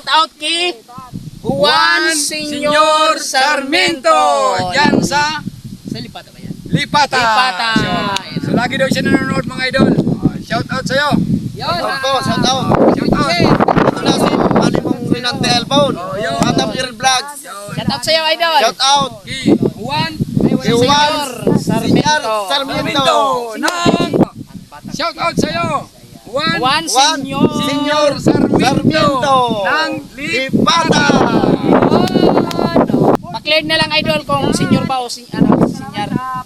out kay Juan Senyor Sarmiento. Yan sa Lipata ba yan? Lipata. Lipata. So lagi daw siya nanonood mga idol. Shout out sa'yo. Yun. Shout out. Shout out. Ito na si Malimong Rinante Albon. Matap Ear Vlogs. Shout out sa'yo, idol. Shout out. Kay Juan Juan Sarmiento. Sarmiento. Nang shout out sa'yo. Juan Senyor. Senyor Sarmiento. Ng Lipata. Pa-clear na lang, idol, kung senior ba o senior.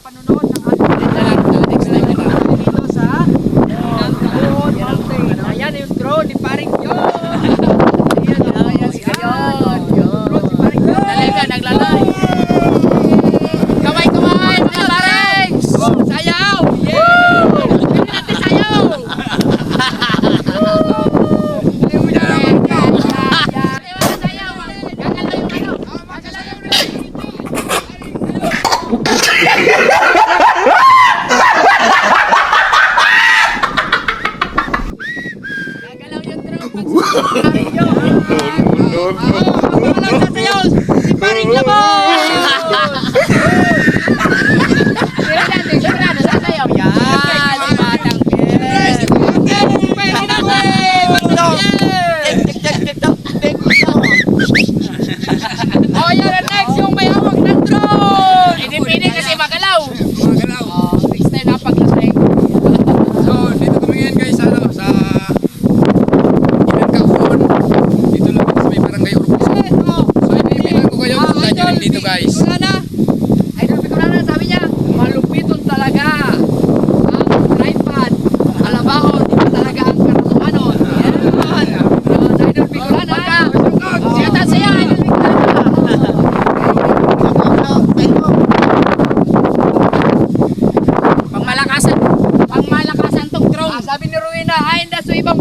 Panunood ng ating na lang. Next time na lang. Dito sa ayan yung drone ni Paring Yon. Ayan si Yon. Talaga, naglalay. Kamay, mga Parings! Sayaw! Hindi natin sayaw! Si Paring Labos! Tira natin, sigurado, sasayaw yan! Si Batang Pies! O yan ang next, yung may hawak ng drone! Hindi pwede kasi magalaw! Mga galaw. Next time napaglaseng. So dito kami ngayon guys sa Inangkahon. Dito lang sa may barangay Urupis. So iniimbitahan ko kayo punta nyo rin dito guys. Idol Picolana, sabi niya, malupiton talaga ang tripod. Alabaho, di ba talaga ang karatuhanon? Yan. Idol Picolana. Siyatan siya, Idol Picolana. Pangmalakasan tong drone. Sabi ni Ruina, ay, hindi sa ibang